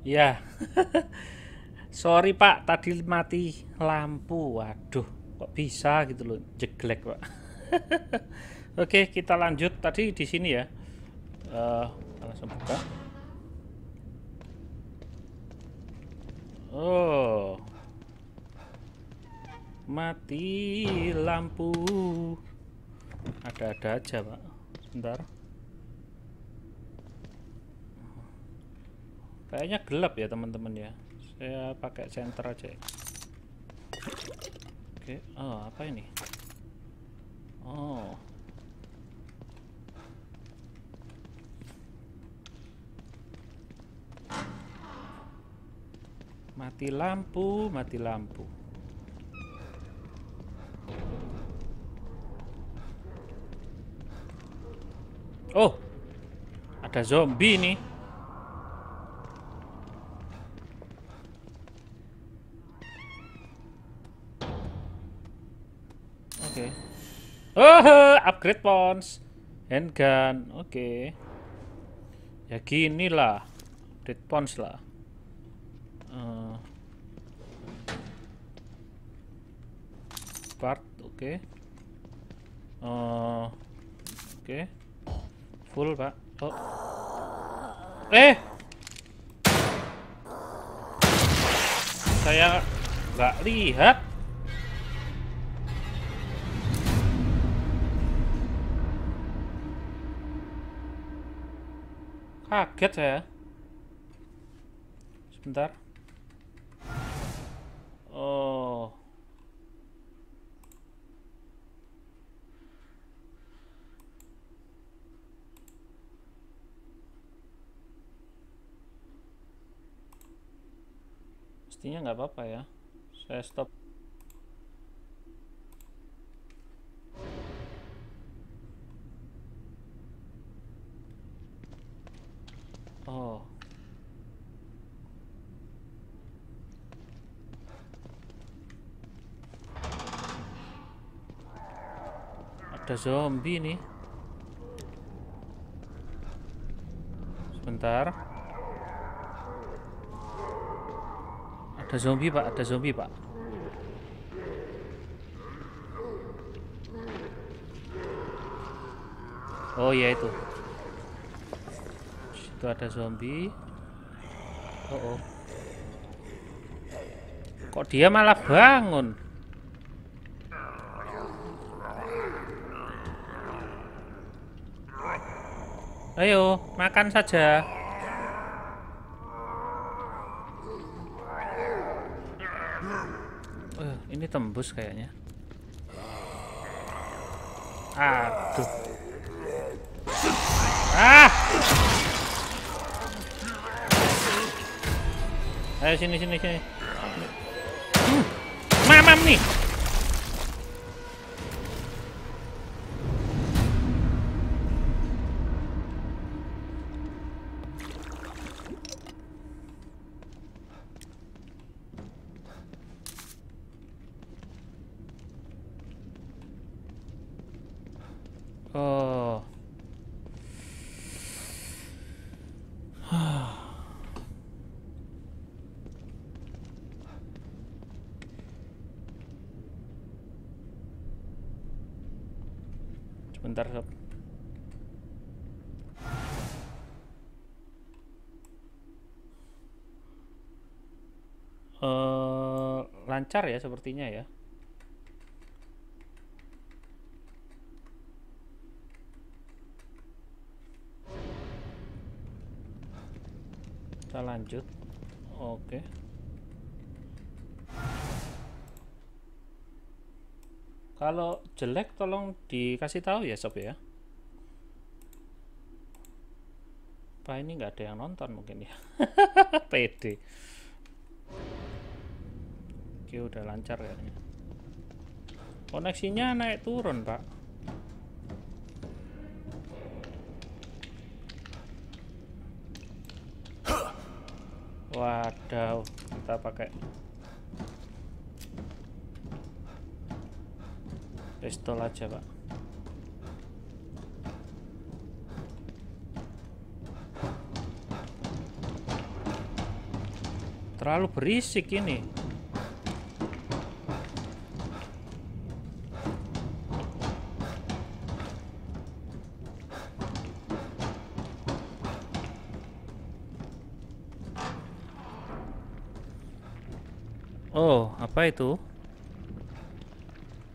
Ya, sorry Pak, tadi mati lampu. Waduh, kok bisa gitu loh, jeglek Pak. Oke, kita lanjut. Tadi di sini ya. Langsung buka. Oh, mati lampu. Ada-ada aja Pak. Sebentar. Kayaknya gelap ya teman-teman ya. Saya pakai senter aja ya. Oke, oh apa ini? Oh, mati lampu, mati lampu. Oh, ada zombie nih. Oke. Oh, upgrade pons. Handgun. Oke. Ya gini lah. Upgrade pons lah. Part, oke. Oke. Full, Pak. Oh. Saya nggak lihat. Kaget saya. Sebentar. Oh. Mestinya nggak apa-apa ya. Saya stop. Oh. Ada zombie nih. Sebentar. Ada zombie, Pak. Ada zombie, Pak. Oh iya itu. Situ ada zombie. Oh, oh. Kok dia malah bangun? Ayo, makan saja. Ini tembus kayaknya. Aduh. Ah! Ayo sini sini sini. Mamam nih. Oh. Sebentar, sob. Lancar ya sepertinya ya. Kita lanjut. Oke. Kalau jelek tolong dikasih tahu ya sob ya. Pak ini nggak ada yang nonton mungkin ya. PD. Oke udah lancar kayaknya. Koneksinya naik turun Pak. Waduh, kita pakai pistol aja Pak. Terlalu berisik ini. Oh, apa itu?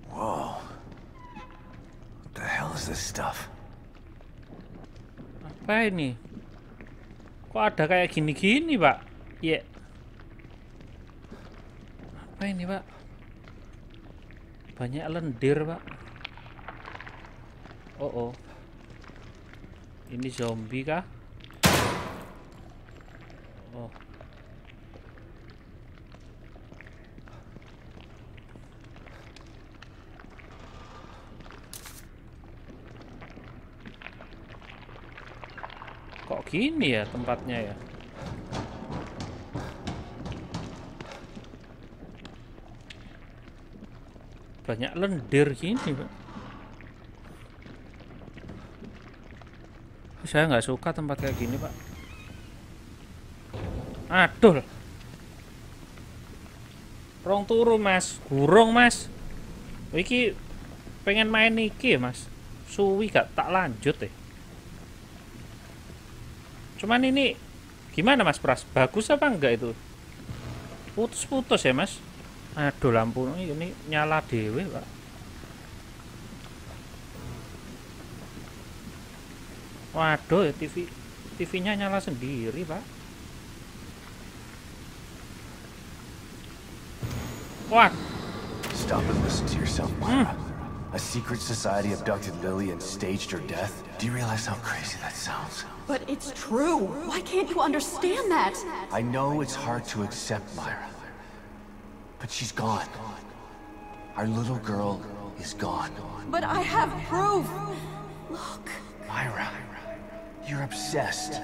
Whoa. What the hell is this stuff? Apa ini? Kok ada kayak gini-gini, Pak? Iya. Apa ini, Pak? Banyak lendir, Pak. Oh, oh. Ini zombie kah? Oh. Kok gini ya tempatnya ya? Banyak lendir gini, Pak. Saya nggak suka tempat kayak gini, Pak. Aduh. Rong turu, Mas. Gurung, Mas. Iki pengen main iki, Mas. Suwi gak tak lanjut deh. Cuman ini gimana, Mas Pras? Bagus apa enggak itu? Putus-putus ya, Mas? Aduh, lampu ini nyala dewe, Pak. Waduh, TV-nya nyala sendiri, Pak. Wah. Stop and listen to yourself, Myra. A secret society abducted Lily and staged her death? Do you realize how crazy that sounds? But it's true. Why can't you understand that? I know it's hard to accept, Myra. But she's gone. Our little girl is gone. But I have proof. Look. Myra, you're obsessed.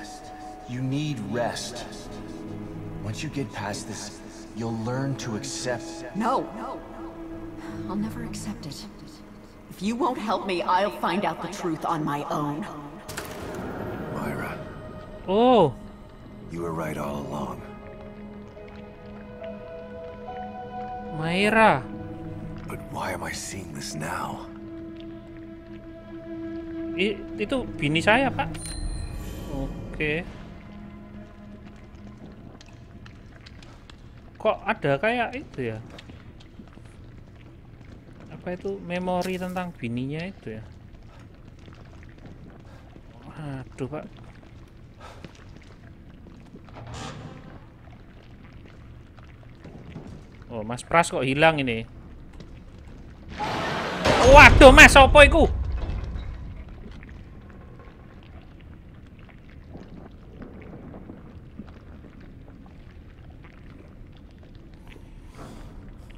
You need rest. Once you get past this, you'll learn to accept. No. I'll never accept it. If you won't help me, I'll find out the truth on my own. Myra. Oh. You were right all along. Myra. But why am I seeing this now? Itu bini saya, Pak. Oke. Kok ada kayak itu ya? Apa itu memori tentang bininya itu ya? Aduh, Pak. Oh, Mas Pras kok hilang ini? Waduh, Mas, apa iku?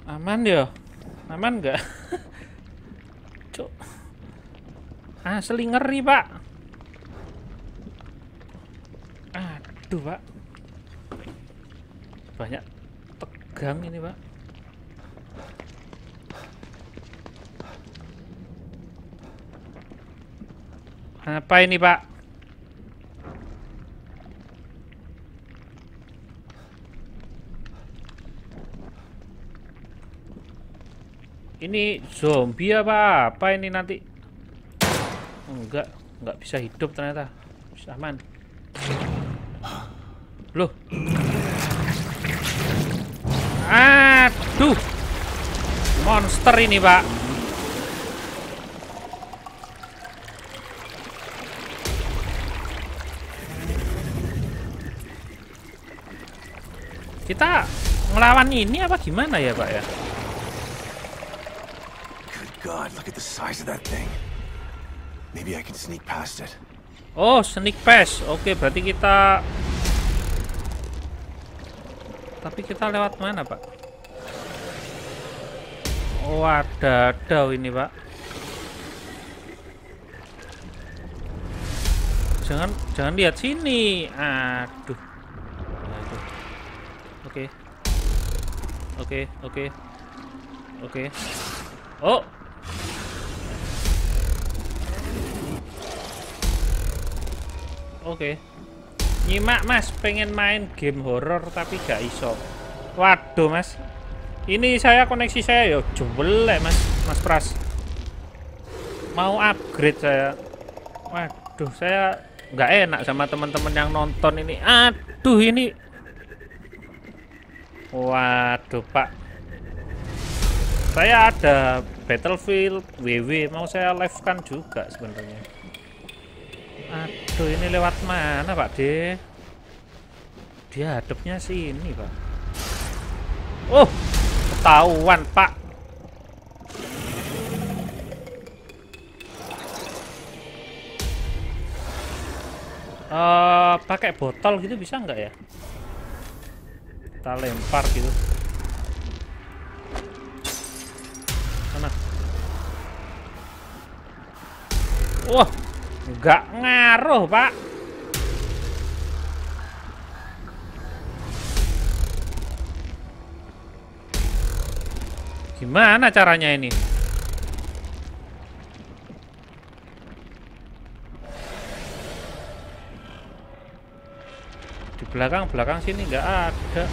Aman ya? Aman nggak? Cuk. Asli ngeri, Pak. Aduh, Pak. Banyak tegang ini, Pak. Apa ini, Pak? Ini zombie apa ini nanti? Enggak bisa hidup ternyata. Bisa aman. Loh. Aduh. Monster ini, Pak. Kita ngelawan ini apa gimana ya, Pak ya? God, look at the size of that thing. Maybe I can sneak past it. Oh, sneak pass. Oke, berarti kita... Tapi kita lewat mana, Pak? Oh, ada ini, Pak. Jangan lihat sini. Aduh. Oke. Oh. Oke. Nyimak, Mas, pengen main game horor tapi gak iso. Waduh, Mas. Ini saya koneksi saya yo jelek, Mas. Mas Pras. Mau upgrade saya. Waduh, saya nggak enak sama teman-teman yang nonton ini. Aduh, ini. Waduh, Pak. Saya ada Battlefield WW, mau saya live-kan juga sebenarnya. Aduh, ini lewat mana, Pak De? Dia hadapnya sini, Pak. Oh, ketahuan, Pak. Pakai botol gitu bisa nggak ya? Kita lempar gitu. Sana. Wah, nggak ngaruh, Pak. Gimana caranya ini? Di belakang sini nggak ada.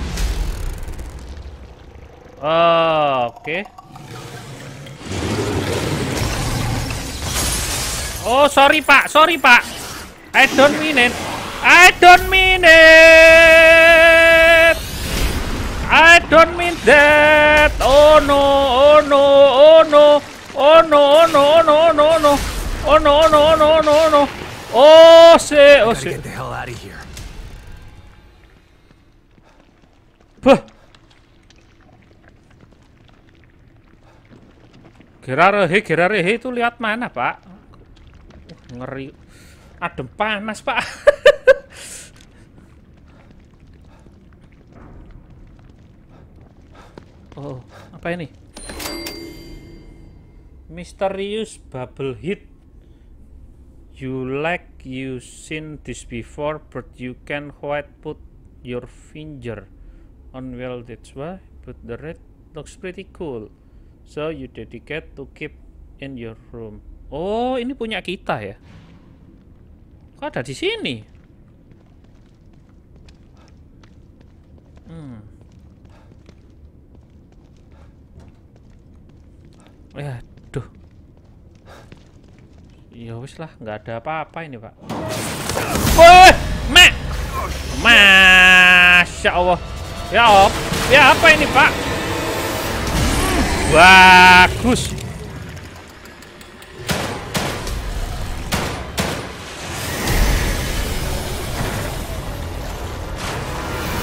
Oke. Oh, sorry Pak. I don't mean it. I don't mean that. Oh no. Oh, Get the hell out of here. Bah. Gerarehe itu lihat mana, Pak? Ngeri. Adem panas, Pak. Oh, apa ini? Mysterious bubble hit. You seen this before, but you can quite put your finger on. Well, that's why. But the red looks pretty cool. So you dedicate to keep in your room. Oh, ini punya kita ya? Kok ada di sini? Ya, aduh. Ya wis lah, nggak ada apa-apa ini, Pak. Wih, Mak! Masya Allah. Ya apa ini, Pak? Bagus.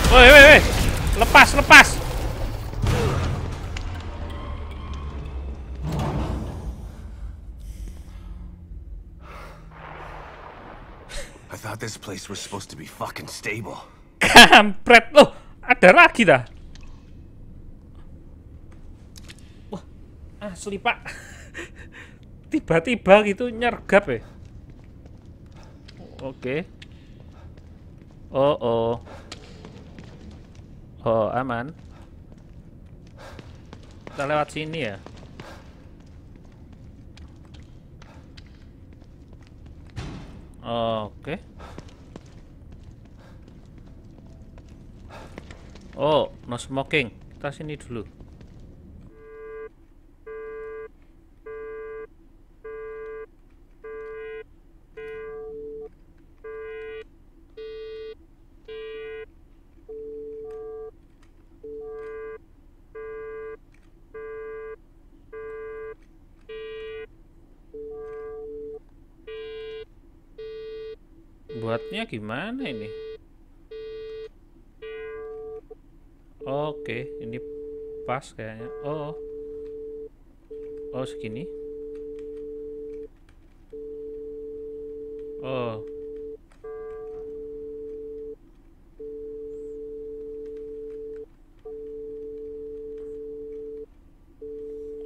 Woi. Lepas. I thought this place was supposed to be fucking stable. Kampret loh, ada lagi dah. Wah, asli Pak. Tiba-tiba gitu nyergap ya. Oke. Oh, aman. Kita lewat sini ya. Oke. Oh, no smoking. Kita sini dulu. Buatnya gimana ini? Oke, ini pas kayaknya. Oh, segini. Oh,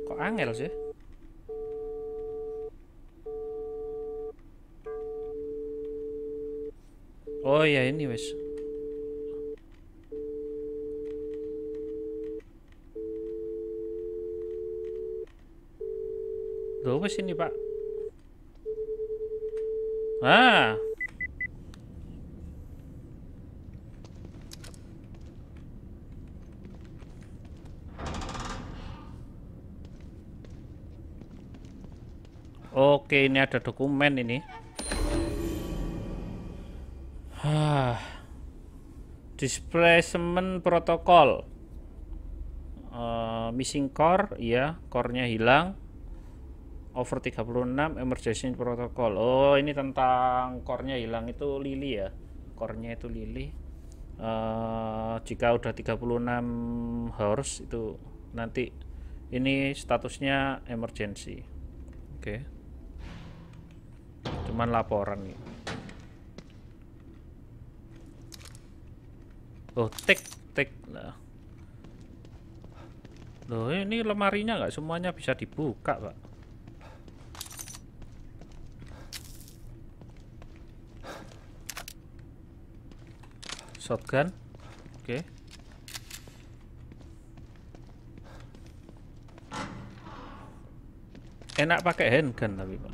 kok angel sih? Oh ya, ini wes. Loh, wes ini Pak. Oke, ini ada dokumen ini. Displacement protokol. Missing core, ya, core-nya hilang. Over 36 emergency protocol. Oh, ini tentang core-nya hilang itu Lily ya. Core-nya itu Lily. Jika udah 36 hours itu nanti ini statusnya emergency. Oke. Cuman laporan nih. Oh, take lah. Loh, ini lemarinya nggak semuanya bisa dibuka, Pak. Shotgun. Oke. Enak pakai handgun tapi, Pak.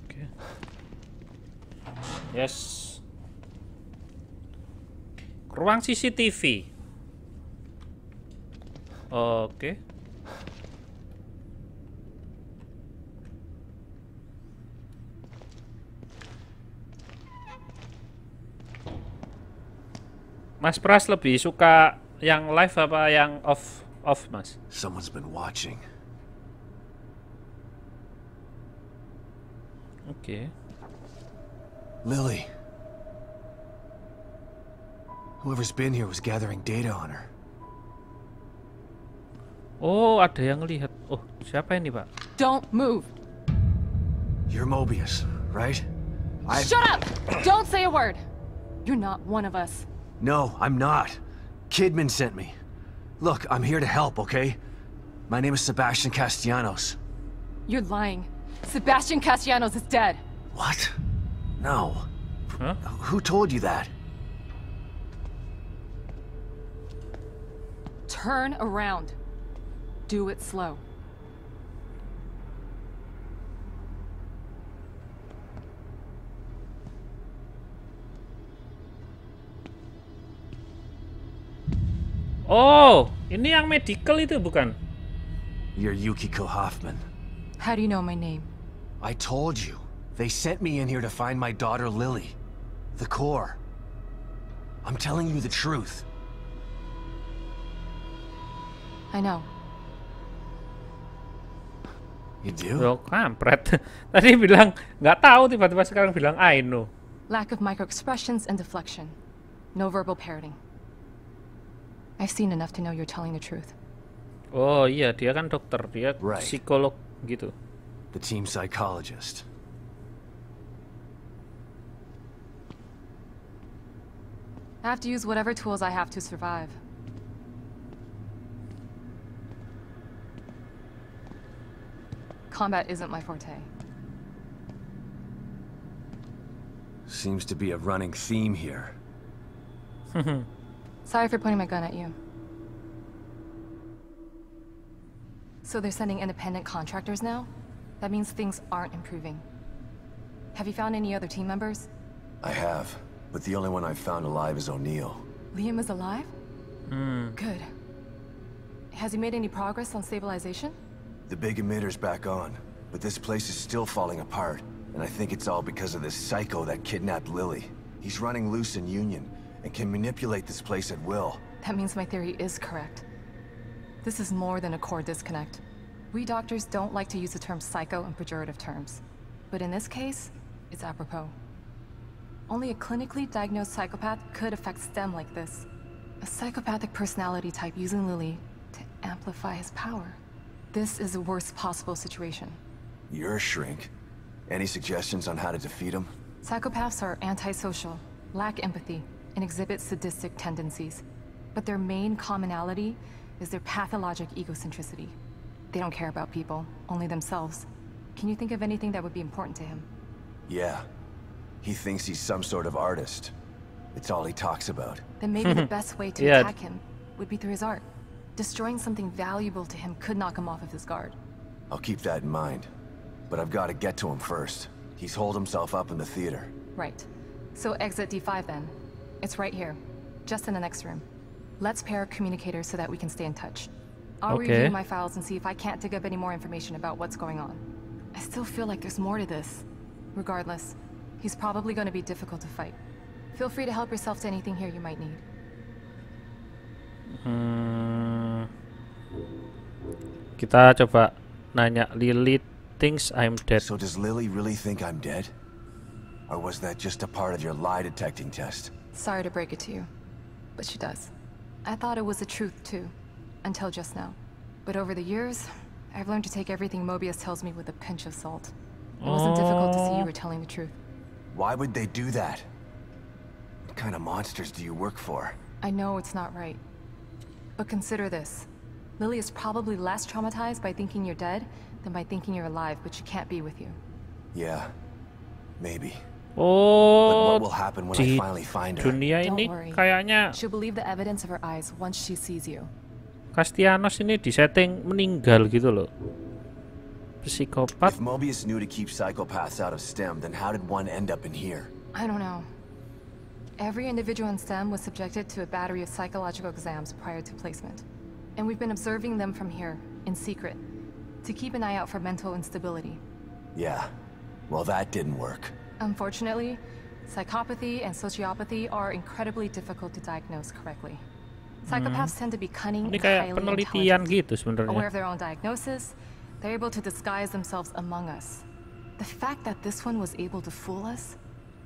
Oke. Yes. Ruang CCTV. Oke. Mas Pras lebih suka yang live apa yang off Mas? Someone's been watching. Oke. Lily. Whoever's been here was gathering data on her. Oh, ada yang lihat. Oh, siapa ini, Pak? Don't move. You're Mobius, right? Shut up! Don't say a word. You're not one of us. No, I'm not. Kidman sent me. Look, I'm here to help, okay? My name is Sebastian Castellanos. You're lying. Sebastian Castellanos is dead. What? No. Huh? Who told you that? Turn around. Do it slow. Oh, ini yang medical itu bukan? You're Yukiko Hoffman. How do you know my name? I told you. They sent me in here to find my daughter Lily. The core. I'm telling you the truth. I know. You do? Loh, kampret. Tadi bilang nggak tahu, tiba-tiba sekarang bilang I know. Lack of microexpressions and deflection. No verbal parroting. I've seen enough to know you're telling the truth. Oh iya, dia kan dokter, dia Right. psikolog gitu. The team psychologist. I have to use whatever tools I have to survive. Combat isn't my forte. Seems to be a running theme here. Sorry for pointing my gun at you. So they're sending independent contractors now? That means things aren't improving. Have you found any other team members? I have, but the only one I've found alive is O'Neill. Liam is alive? Good. Has he made any progress on stabilization? The big emitter's back on, but this place is still falling apart, and I think it's all because of this psycho that kidnapped Lily. He's running loose in Union, and can manipulate this place at will. That means my theory is correct. This is more than a core disconnect. We doctors don't like to use the term psycho in pejorative terms. But in this case, it's apropos. Only a clinically diagnosed psychopath could affect STEM like this. A psychopathic personality type using Lily to amplify his power. This is the worst possible situation. You're a shrink. Any suggestions on how to defeat him? Psychopaths are antisocial, lack empathy, and exhibit sadistic tendencies. But their main commonality is their pathologic egocentricity. They don't care about people, only themselves. Can you think of anything that would be important to him? Yeah. He thinks he's some sort of artist. It's all he talks about. Then maybe the best way to Yeah. attack him would be through his art. Destroying something valuable to him could knock him off of his guard. I'll keep that in mind. But I've got to get to him first. He's holed himself up in the theater. Right. So exit D5 then. It's right here. Just in the next room. Let's pair a communicator so that we can stay in touch. I'll Okay. review my files and see if I can't dig up any more information about what's going on. I still feel like there's more to this. Regardless, he's probably going to be difficult to fight. Feel free to help yourself to anything here you might need. Kita coba nanya Lily thinks I'm dead. So does Lily really think I'm dead? Or was that just a part of your lie detecting test? Sorry to break it to you, but she does. I thought it was the truth too, until just now. But over the years, I've learned to take everything Mobius tells me with a pinch of salt. It wasn't difficult to see you were telling the truth. Why would they do that? What kind of monsters do you work for? I know it's not right. But consider this. Lily is probably less traumatized by thinking you're dead than by thinking you're alive, but she can't be with you. Yeah, maybe. But Oh, what will happen when I di finally find her? dunia Don't ini worry. kayaknya She'll believe the evidence of her eyes once she sees you. Castellanos ini disetting meninggal gitu loh. Psikopat. If Mobius knew to keep psychopaths out of STEM, then how did one end up in here? I don't know. Every individual in STEM was subjected to a battery of psychological exams prior to placement. And we've been observing them from here, in secret, to keep an eye out for mental instability. Yeah, well that didn't work. Unfortunately, psychopathy and sociopathy are incredibly difficult to diagnose correctly. Psychopaths tend to be cunning Ini and kayak highly penelitian intelligent. gitu Aware sebenarnya. of their own diagnosis, they're able to disguise themselves among us. The fact that this one was able to fool us,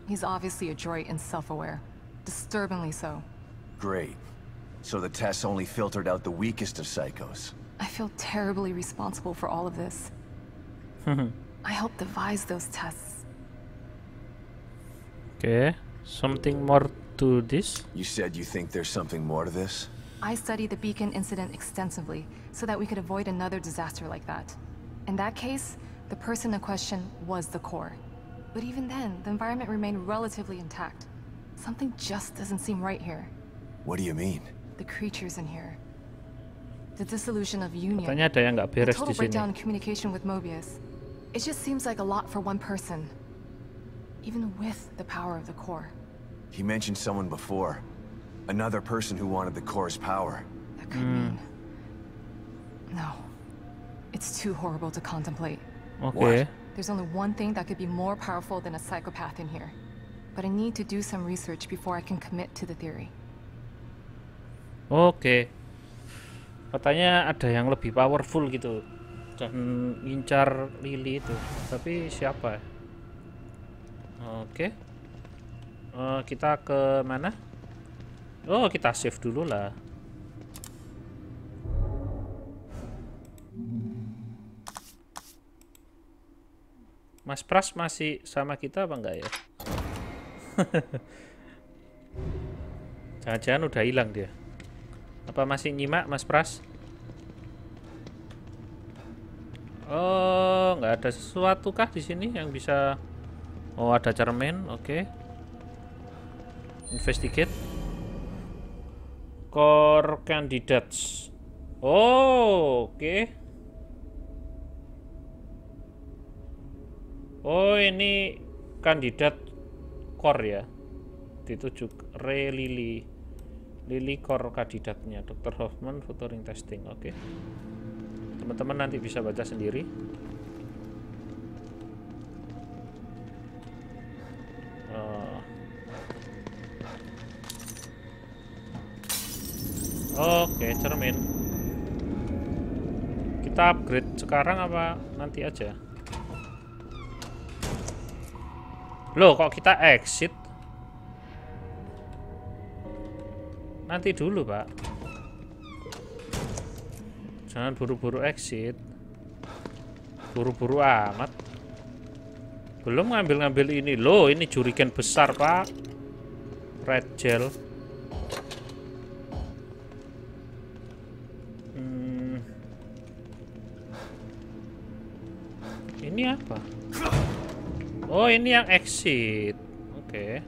he's obviously adroit and self-aware. Disturbingly so. Great. So the tests only filtered out the weakest of psychos. I feel terribly responsible for all of this. I helped devise those tests. Oke, something more to this. You said you think there's something more to this? I studied the Beacon incident extensively so that we could avoid another disaster like that. In that case, the person in question was the core. But even then, the environment remained relatively intact. Something just doesn't seem right here. What do you mean? The creatures in here. The dissolution of Union. Katanya ada yang nggak The beres total di breakdown in sini. communication with Mobius. It just seems like a lot for one person. Even with the power of the core. He mentioned someone before. Another person who wanted the core's power. That could mean... No. It's too horrible to contemplate. Oke. There's only one thing that could be more powerful than a psychopath in here. But I need to do some research before I can commit to the theory. Oke. Katanya ada yang lebih powerful gitu dan ngincar Lily itu. Tapi siapa? Oke. Kita ke mana? Oh, kita save dulu lah. Mas Pras masih sama kita apa enggak ya? Jangan-jangan udah hilang dia. Apa masih nyimak Mas Pras? Oh, nggak ada sesuatu kah di sini yang bisa? Oh, ada cermin. Oke. Investigate. Core candidates. Oh, oke. Oh, ini kandidat core ya. Dituju Ray Lily. Lily core kandidatnya Dr. Hoffman Futuring Testing. Oke. Teman-teman nanti bisa baca sendiri. Oke, cermin. Kita upgrade sekarang apa nanti aja? Loh, kok kita exit? Nanti dulu, Pak. Jangan buru-buru exit. Buru-buru amat. Belum ngambil-ngambil ini. Loh, ini juriken besar, Pak. Red gel. Ini apa? Oh, ini yang exit. Oke.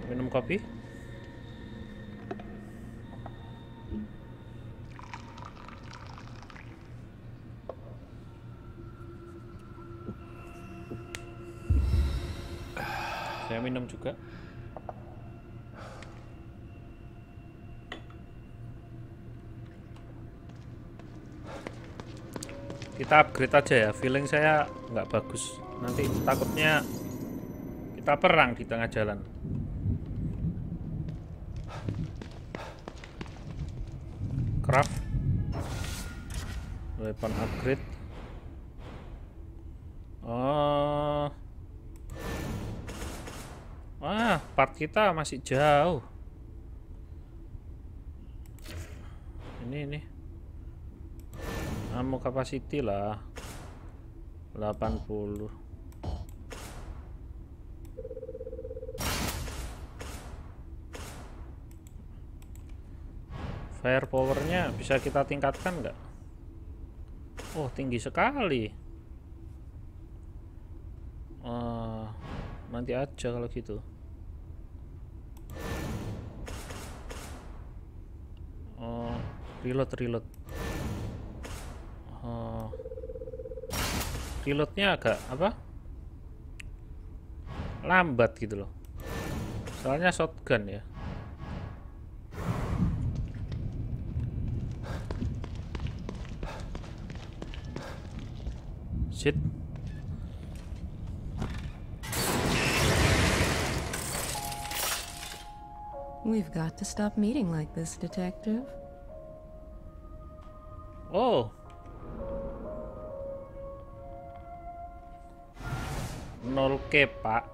Minum kopi. Saya minum juga. Kita upgrade aja ya, feeling saya nggak bagus. Nanti takutnya kita perang di tengah jalan. Craft. Weapon upgrade. Oh. Wah, part kita masih jauh. Ini. Ammo capacity lah 80. Firepowernya bisa kita tingkatkan nggak? Oh, tinggi sekali. Nanti aja kalau gitu. Reload. Reloadnya agak apa? Lambat gitu loh. Soalnya shotgun ya. Shit. We've got to stop meeting like this, Detective. Oh. 0K, Pak.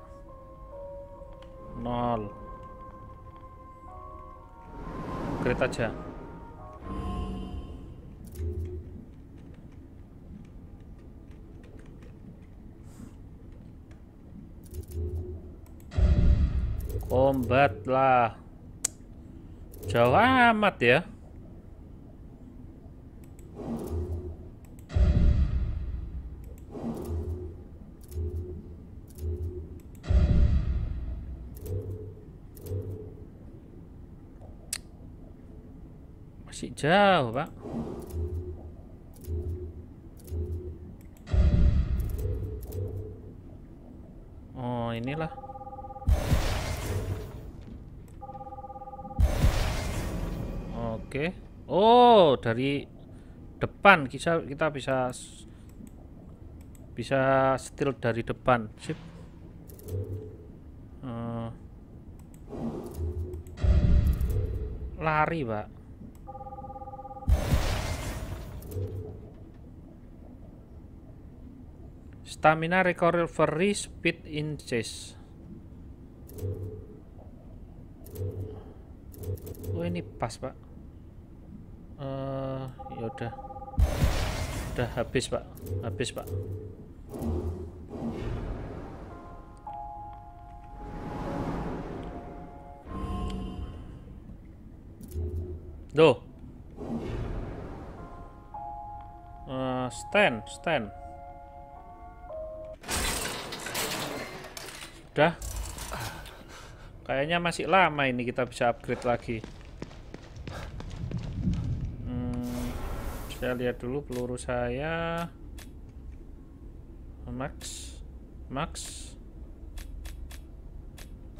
0. Upgrade aja. Combat lah. Jauh amat ya. Masih jauh, Pak. Oh, inilah. Oke. Oh, dari depan kita bisa steal dari depan. Sip. Lari, Pak. Stamina recovery speed in chase. Oh, ini pas, Pak. Ya udah habis, Pak. Duh. Stand. Udah. Kayaknya masih lama ini kita bisa upgrade lagi. Saya lihat dulu peluru saya. Max.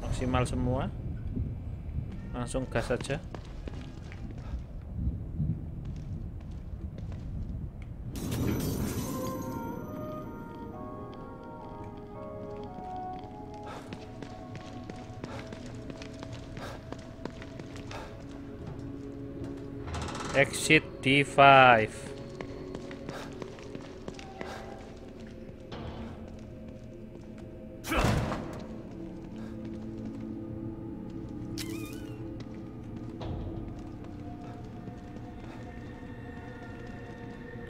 Maksimal semua. Langsung gas saja. Exit D5.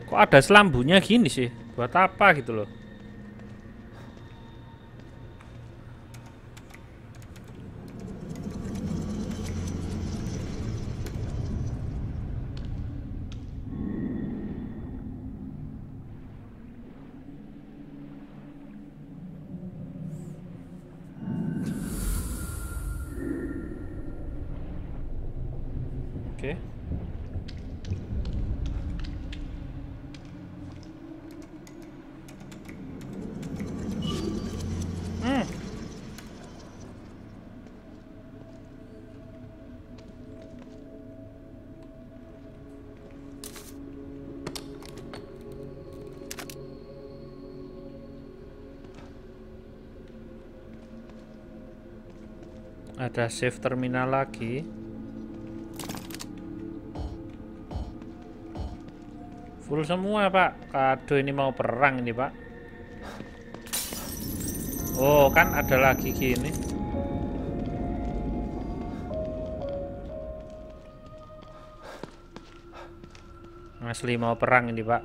Kok ada selambunya gini sih? Buat apa gitu loh? Oke. Ada save terminal lagi. Full semua, Pak. Kado ini mau perang ini, Pak. Oh, kan ada lagi gini. Asli mau perang ini, Pak.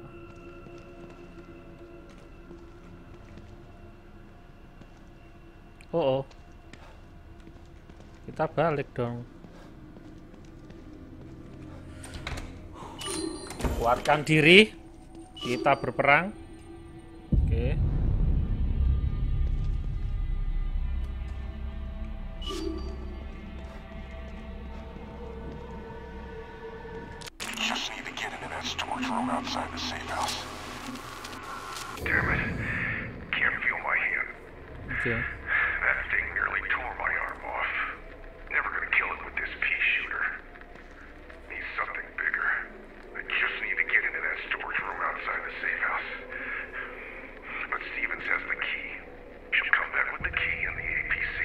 Oh, kita balik dong. Kuatkan diri. Kita berperang. Oke. Just need to get into that storage room outside the safe house. Damn it. Can't feel my hand. Oke. That thing nearly tore my arm off. Never gonna kill it with this pea shooter. Needs something bigger. I just need to get into that storage room outside the safe house. But Stevens has the key. She'll come back with the key and the APC.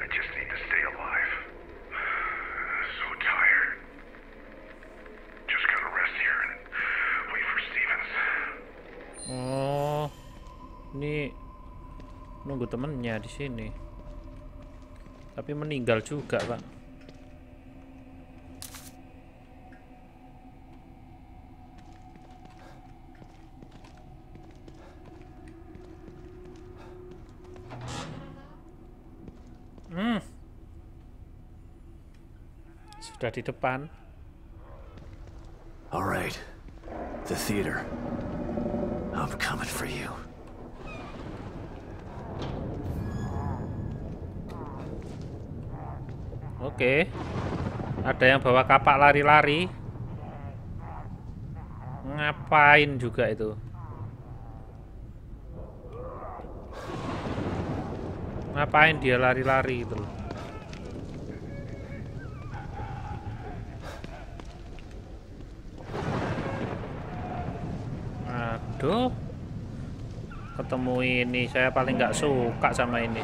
I just need to stay alive. So tired. Just gotta rest here and wait for Stevens. Oh, ini nunggu temennya di sini. Tapi meninggal juga, Pak. Sudah di depan. All right. The theater. I'm coming for you. Oke. Ada yang bawa kapak lari-lari. Ngapain juga itu? Ngapain dia lari-lari itu loh? Aduh. Ketemu ini, saya paling nggak suka sama ini.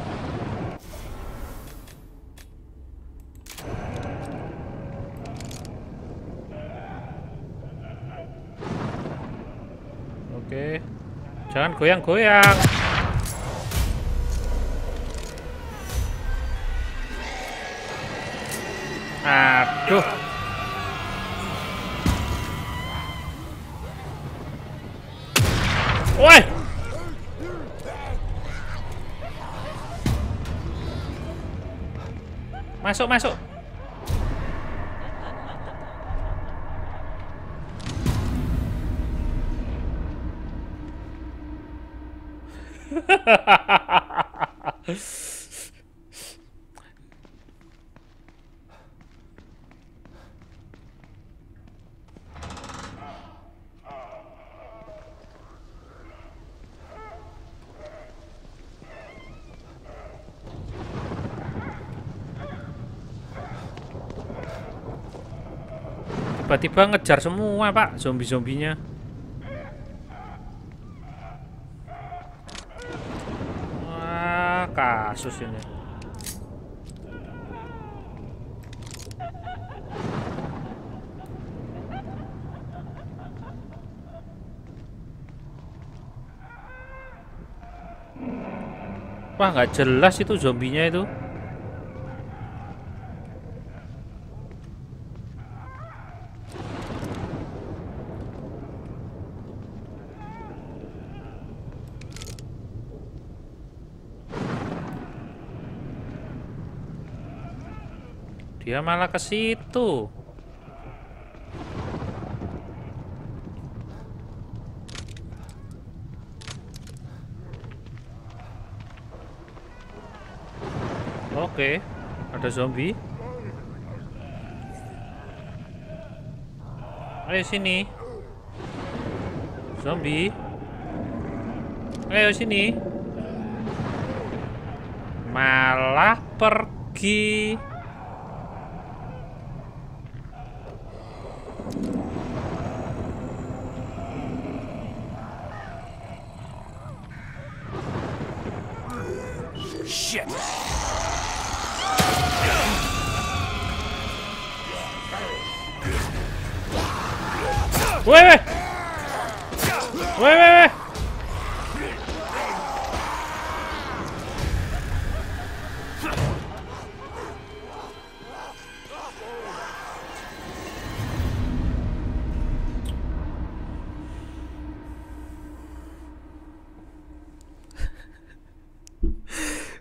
Oke. Jangan goyang-goyang. Aduh. Woi. Masuk, masuk. Tiba-tiba ngejar semua, Pak, zombie-zombinya. Wah, kasus ini. Wah, nggak jelas itu zombinya itu. Dia malah ke situ. Oke, ada zombie. Ayo sini. Zombie. Ayo sini. Malah pergi. Shit! Weh. Weh.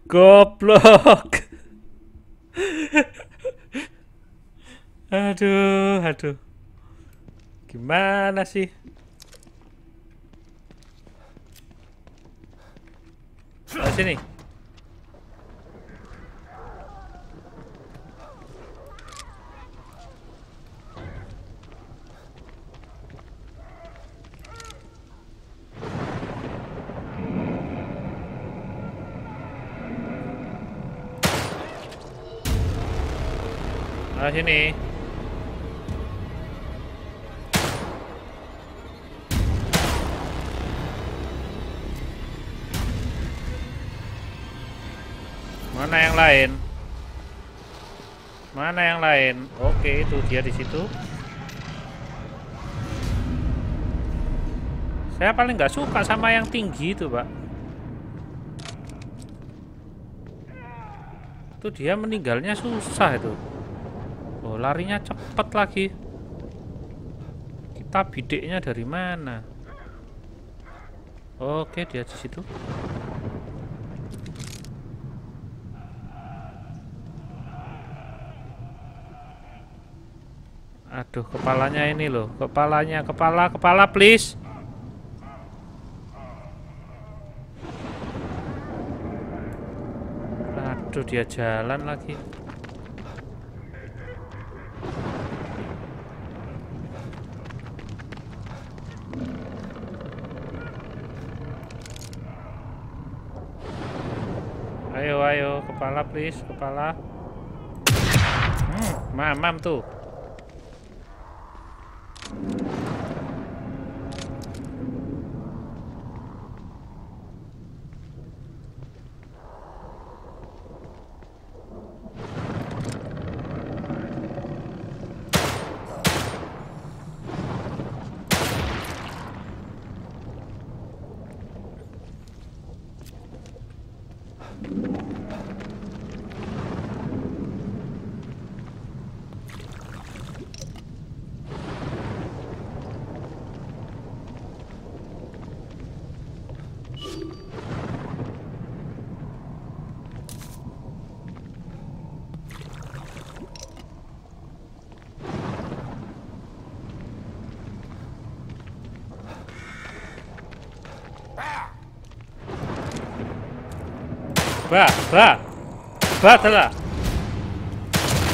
Goblok. Aduh. Gimana sih? Sini. Sini. Mana yang lain? Mana yang lain? Oke, itu dia di situ. Saya paling nggak suka sama yang tinggi itu, Pak. Itu dia meninggalnya susah itu. Oh, larinya cepet lagi. Kita bideknya dari mana? Oke, dia di situ. Aduh, kepalanya ini loh. Kepala please. Aduh, dia jalan lagi. Ayo, kepala please, kepala. Mamam tuh.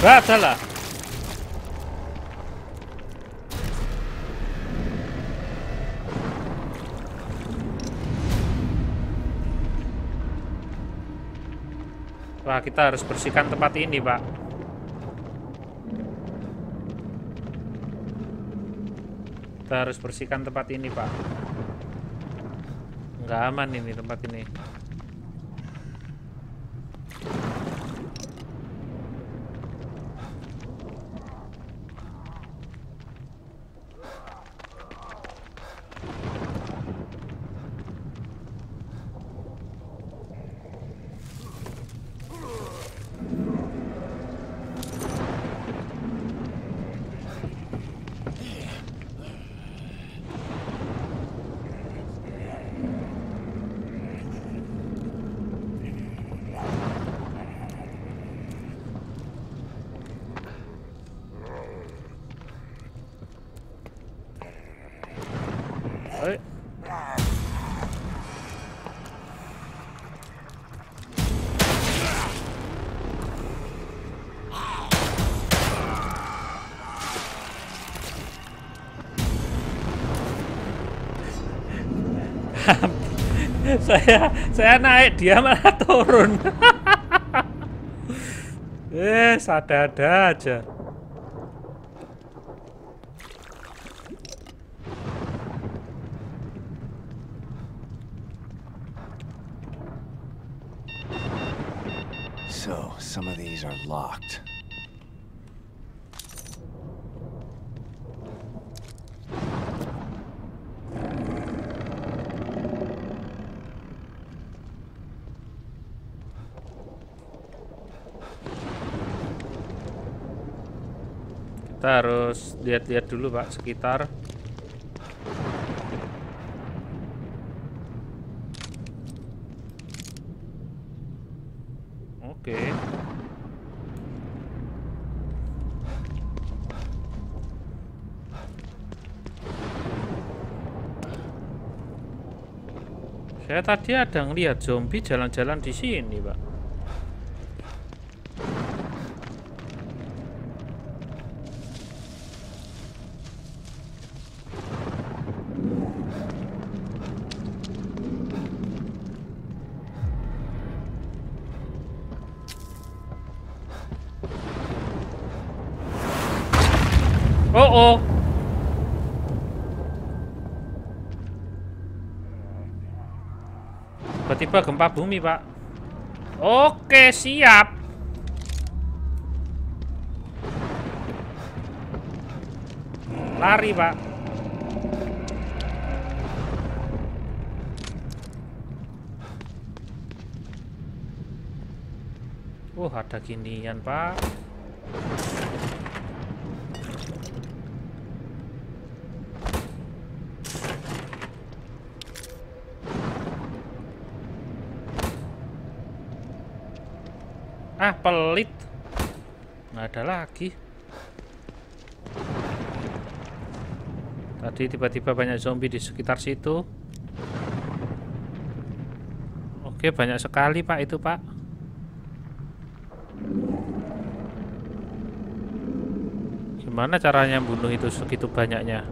Batala. Wah, kita harus bersihkan tempat ini, Pak. Kita harus bersihkan tempat ini, Pak. Nggak aman ini tempat ini. saya naik, dia malah turun. Ada aja. So, some of these are locked. Kita harus lihat-lihat dulu Pak sekitar. Oke. Saya tadi ada ngelihat zombie jalan-jalan di sini, Pak. Oh. Tiba-tiba gempa bumi, Pak. Oke, siap. Lari, Pak. Ada ginian, Pak. Pelit. Nggak ada lagi. Tadi tiba-tiba banyak zombie di sekitar situ. Oke, banyak sekali, Pak, itu, Pak. Gimana caranya bunuh itu segitu banyaknya?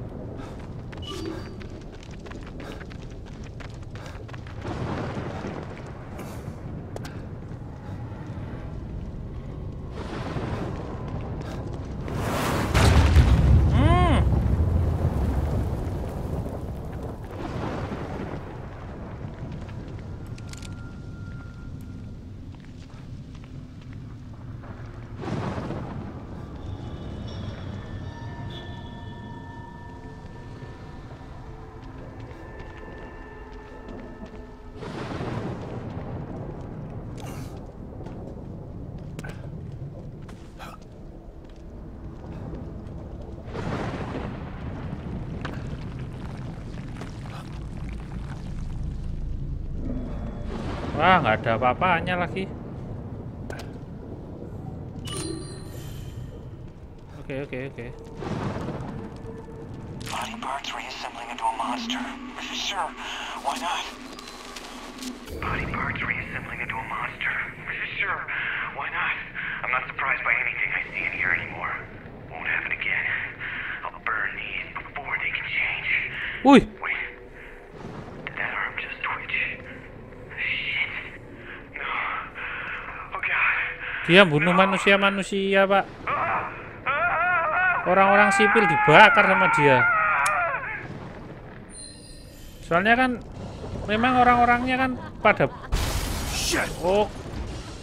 Wah, nggak ada apa-apanya lagi. Oke. Body parts reassembling into a monster. Sure, why not? Body parts reassembling into a monster. Sure, why not? I'm not surprised by anything I see in here anymore. Won't happen again. I'll burn these before they can change. Wih. Wait. Did that arm just twitch? Shit. No. Oh God. Dia bunuh manusia-manusia, Pak. Orang-orang sipil dibakar sama dia. Soalnya kan memang orang-orangnya kan pada. Oh,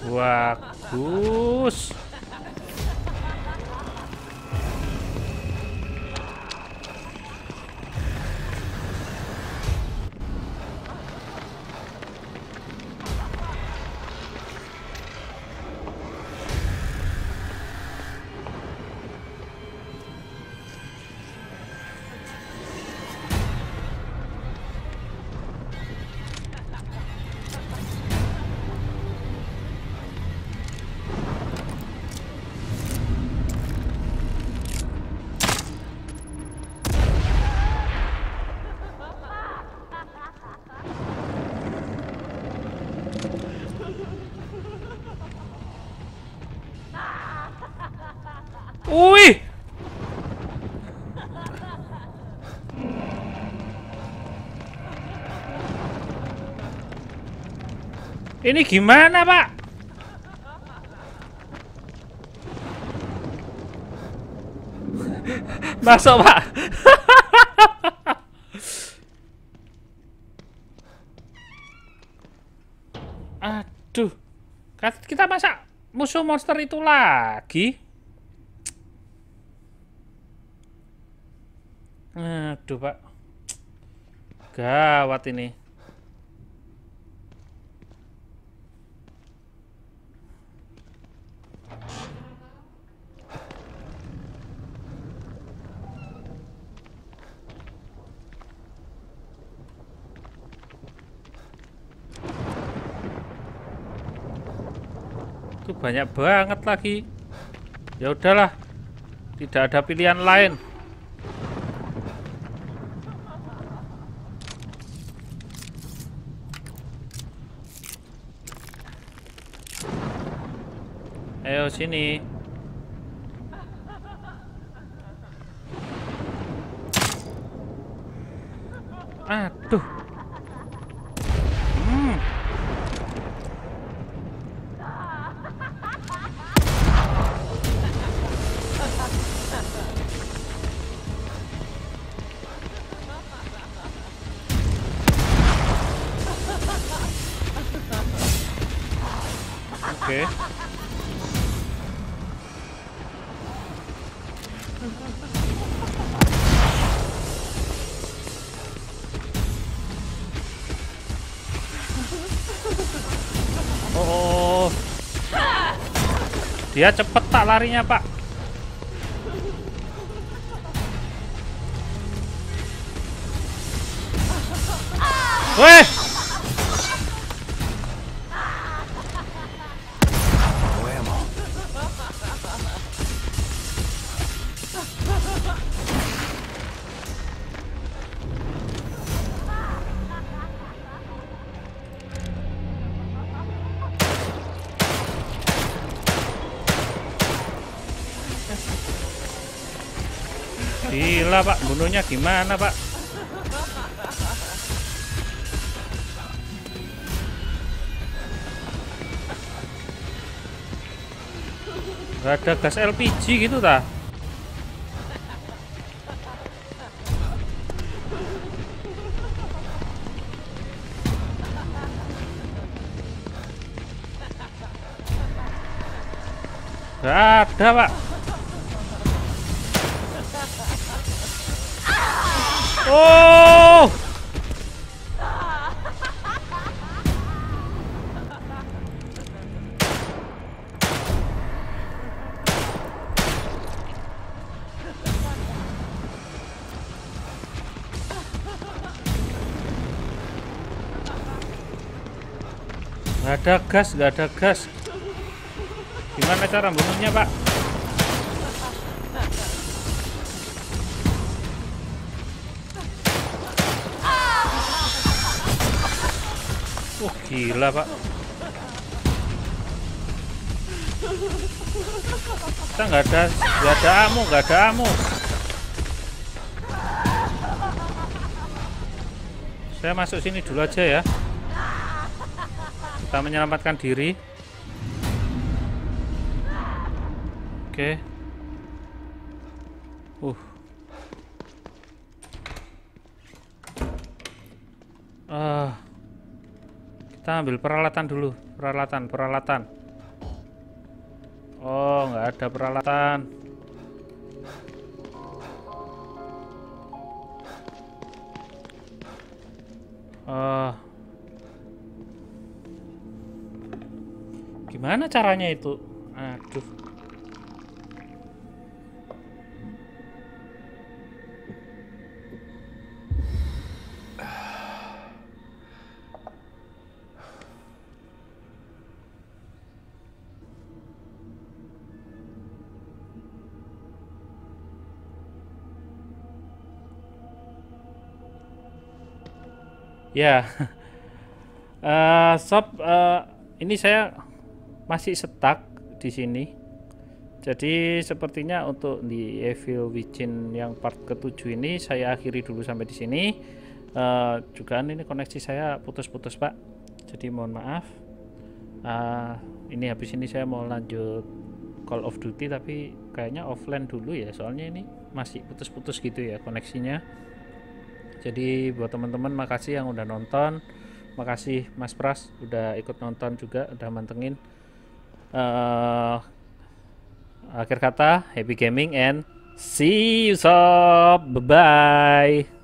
bagus. Wih. Ini gimana, Pak? Masuk, Pak. Aduh. Kita masa musuh monster itu lagi? Aduh, Pak. Gawat ini. Itu banyak banget lagi. Ya udahlah, tidak ada pilihan lain. Ayo sini. Aduh. Oke. Oh. Dia cepet tak larinya, Pak. Weh. No ammo. Gila, Pak. Bunuhnya gimana, Pak? Gak ada gas LPG gitu ta? Gak ada, Pak. Oh. Gak ada gas, gak ada gas. Gimana cara bunuhnya, Pak? Oh, gila, Pak. Kita nggak ada ammo, nggak ada ammo. Saya masuk sini dulu aja ya. Kita menyelamatkan diri. Oke. Kita ambil peralatan dulu. Peralatan. Oh, nggak ada peralatan. Gimana caranya itu? Aduh. Ya, sob, ini saya masih stuck di sini. Jadi sepertinya untuk di Evil Within yang part ke-7 ini saya akhiri dulu sampai di sini. Juga ini koneksi saya putus-putus, Pak. Jadi mohon maaf. Ini habis ini saya mau lanjut Call of Duty, tapi kayaknya offline dulu ya, soalnya ini masih putus-putus gitu ya koneksinya. Jadi buat teman-teman, makasih yang udah nonton, makasih Mas Pras udah ikut nonton juga, udah mantengin. Akhir kata, happy gaming and see you sob, bye bye.